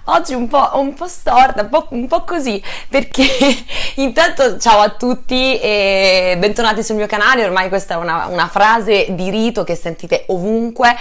oggi un po' storta, un po' così, perché intanto ciao a tutti e bentornati sul mio canale. Ormai questa è una frase di rito che sentite ovunque,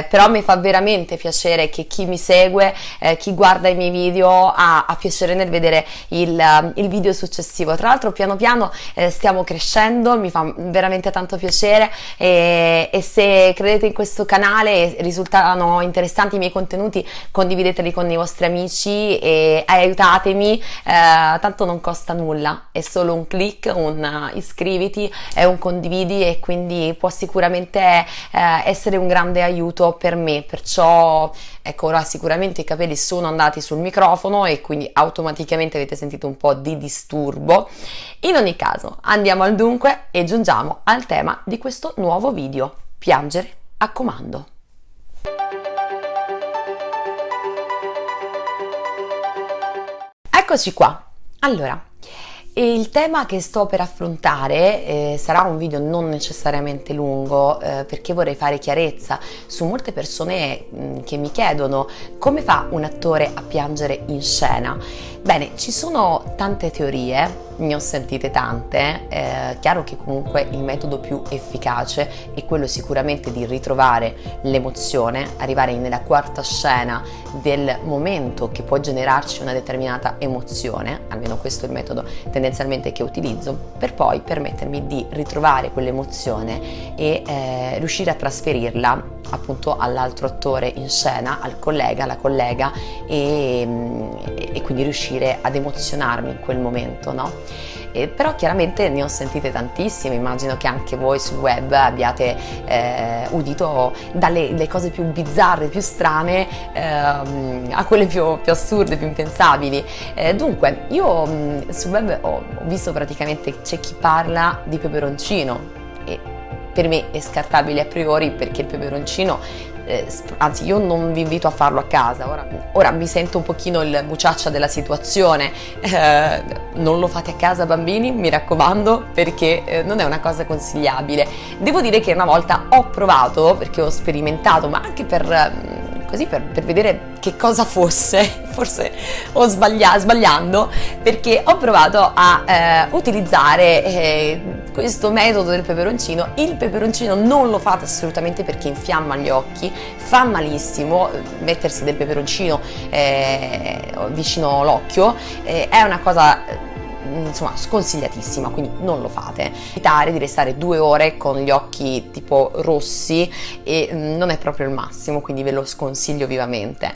però mi fa veramente piacere che chi mi segue, chi guarda i miei video ha piacere nel vedere il video successivo. Tra l'altro piano piano stiamo crescendo, mi fa veramente tanto piacere e se credete in questo canale e risultano interessanti i miei contenuti, condivideteli con i vostri amici e aiutatemi, tanto non costa nulla, è solo un click, un iscriviti e un condividi, e quindi può sicuramente essere un grande aiuto per me. Perciò ecco, ora sicuramente i capelli sono andati sul microfono e quindi automaticamente avete sentito un po' di disturbo. In ogni caso andiamo al dunque e giungiamo al tema di questo nuovo video: piangere a comando. Eccoci qua. Allora, il tema che sto per affrontare sarà un video non necessariamente lungo, perché vorrei fare chiarezza su molte persone che mi chiedono come fa un attore a piangere in scena. Bene, ci sono tante teorie, ne ho sentite tante, chiaro che comunque il metodo più efficace è quello sicuramente di ritrovare l'emozione, arrivare nella quarta scena del momento che può generarci una determinata emozione, almeno questo è il metodo tendenzialmente che utilizzo, per poi permettermi di ritrovare quell'emozione e riuscire a trasferirla appunto all'altro attore in scena, al collega, alla collega, e quindi riuscire ad emozionarmi in quel momento, no? Però chiaramente ne ho sentite tantissime, immagino che anche voi sul web abbiate udito dalle cose più bizzarre, più strane, a quelle più assurde, più impensabili. Dunque, io sul web ho visto praticamente c'è chi parla di peperoncino, e per me è scartabile a priori, perché il peperoncino, anzi io non vi invito a farlo a casa. Ora mi sento un pochino il muciaccia della situazione, non lo fate a casa bambini, mi raccomando, perché non è una cosa consigliabile. Devo dire che una volta ho provato, perché ho sperimentato, ma anche così per vedere che cosa fosse, forse ho sbagliando, perché ho provato a utilizzare questo metodo del peperoncino. Il peperoncino non lo fate assolutamente, perché infiamma gli occhi, fa malissimo. Mettersi del peperoncino vicino l'occhio è una cosa insomma sconsigliatissima, quindi non lo fate. Evitare di restare 2 ore con gli occhi tipo rossi e non è proprio il massimo, quindi ve lo sconsiglio vivamente.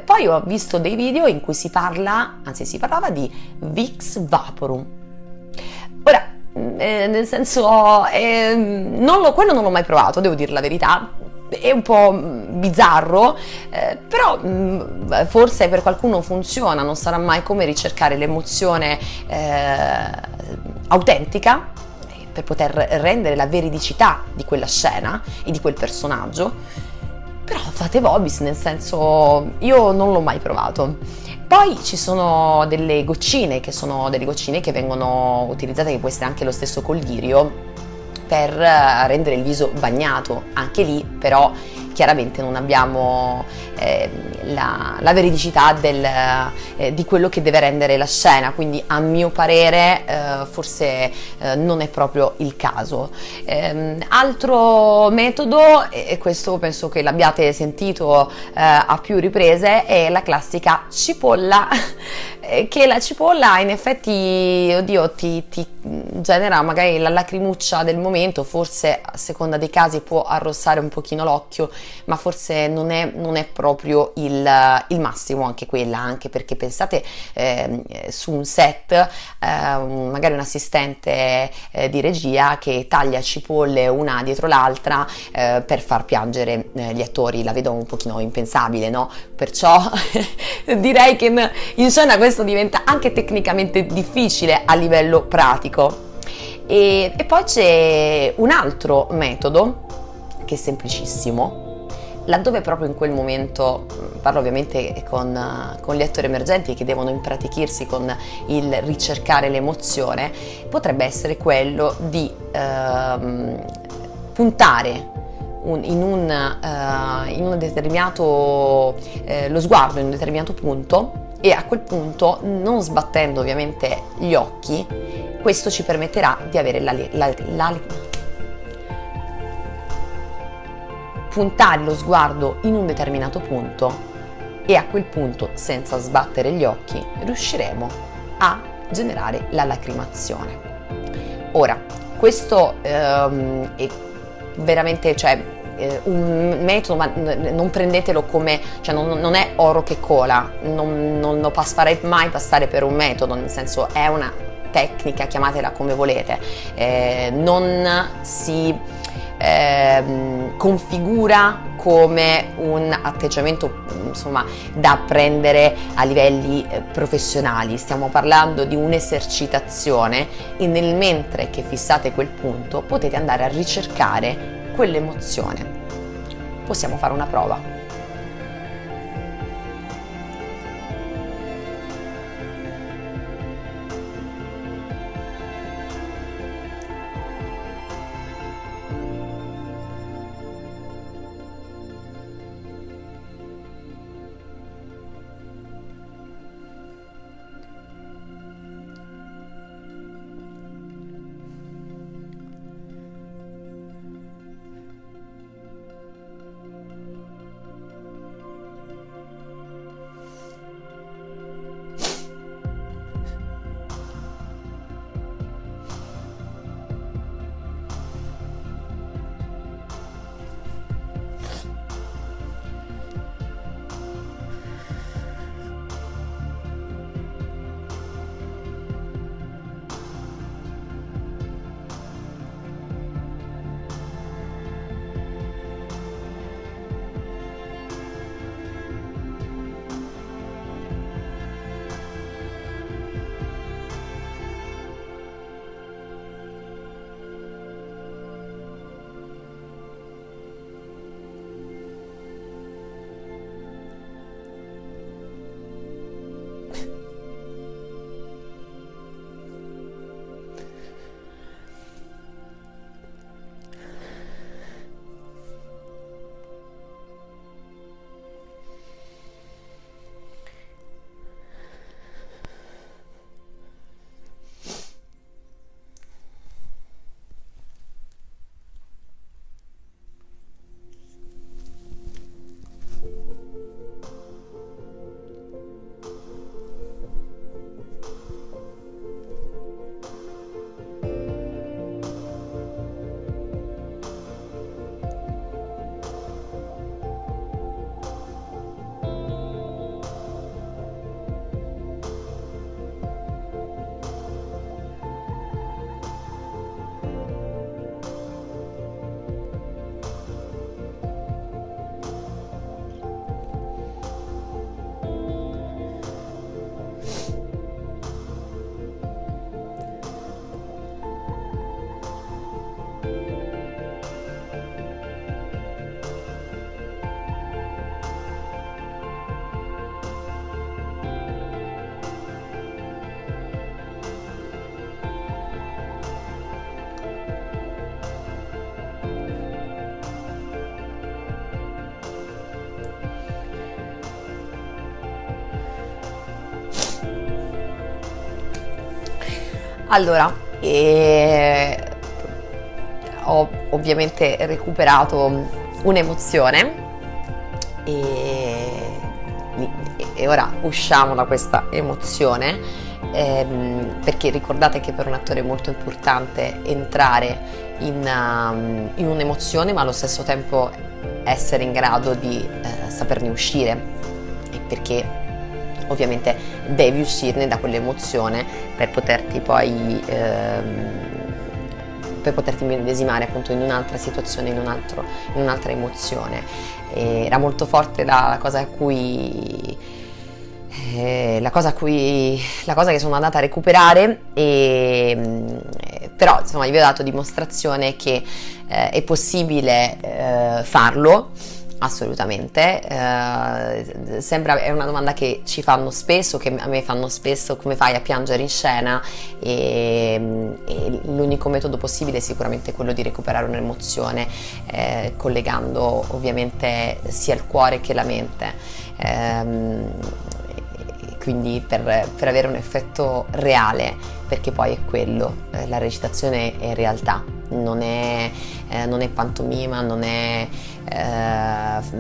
Poi ho visto dei video in cui si parlava di Vicks Vaporum. Ora, nel senso, quello non l'ho mai provato, devo dire la verità. È un po' bizzarro, però forse per qualcuno funziona. Non sarà mai come ricercare l'emozione autentica per poter rendere la veridicità di quella scena e di quel personaggio. Però fate vobis, nel senso, io non l'ho mai provato. Poi ci sono delle goccine che vengono utilizzate, che può essere anche lo stesso collirio, per rendere il viso bagnato. Anche lì però chiaramente non abbiamo la veridicità di quello che deve rendere la scena, quindi a mio parere forse non è proprio il caso. Altro metodo, e questo penso che l'abbiate sentito a più riprese, è la classica cipolla, che la cipolla in effetti, oddio, ti genera magari la lacrimuccia del momento, forse a seconda dei casi può arrossare un pochino l'occhio, ma forse non è proprio il massimo anche quella, anche perché pensate su un set magari un assistente di regia che taglia cipolle una dietro l'altra per far piangere gli attori, la vedo un pochino impensabile, no? Perciò direi che in scena questo diventa anche tecnicamente difficile a livello pratico. E poi c'è un altro metodo che è semplicissimo, laddove proprio in quel momento, parlo ovviamente con gli attori emergenti che devono impratichirsi con il ricercare l'emozione, potrebbe essere quello di puntare in un determinato, lo sguardo in un determinato punto, e a quel punto, non sbattendo ovviamente gli occhi, questo ci permetterà di avere puntare lo sguardo in un determinato punto, e a quel punto, senza sbattere gli occhi, riusciremo a generare la lacrimazione. Ora, questo è veramente, cioè, un metodo, ma non prendetelo come, cioè non è oro che cola, non lo farei mai passare per un metodo, nel senso, è una tecnica, chiamatela come volete, non si configura come un atteggiamento, insomma, da apprendere a livelli professionali. Stiamo parlando di un'esercitazione, e nel mentre che fissate quel punto potete andare a ricercare quell'emozione. Possiamo fare una prova. Allora, ho ovviamente recuperato un'emozione, e, e ora usciamo da questa emozione, perché ricordate che per un attore è molto importante entrare in un'emozione, ma allo stesso tempo essere in grado di saperne uscire, e perché ovviamente devi uscirne da quell'emozione per poterti poi per poterti medesimare appunto in un'altra situazione, in un'altra emozione. Era molto forte la cosa che sono andata a recuperare, però insomma vi ho dato dimostrazione che è possibile farlo, Assolutamente, sembra, è una domanda che ci fanno spesso, che a me fanno spesso: come fai a piangere in scena? E l'unico metodo possibile è sicuramente quello di recuperare un'emozione, collegando ovviamente sia il cuore che la mente. Ehm, quindi per avere un effetto reale, perché poi è quello, la recitazione è realtà, non è pantomima, non è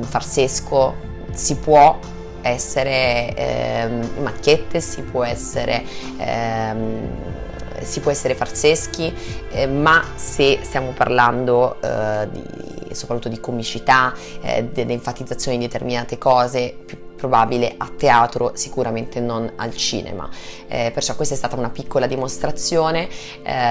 farsesco. Si può essere macchiette, si può essere farseschi, ma se stiamo parlando soprattutto di comicità, dell'enfatizzazione di determinate cose, più probabile a teatro, sicuramente non al cinema. Perciò questa è stata una piccola dimostrazione,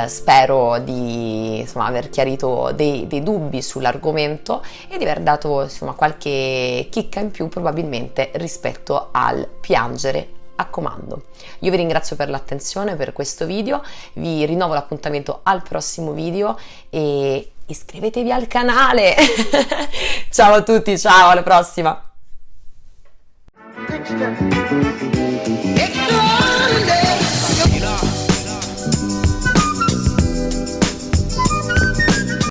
spero di, insomma, aver chiarito dei dubbi sull'argomento e di aver dato, insomma, qualche chicca in più probabilmente rispetto al piangere a comando. Io vi ringrazio per l'attenzione per questo video, vi rinnovo l'appuntamento al prossimo video e iscrivetevi al canale. Ciao a tutti, ciao, alla prossima. Good stuff.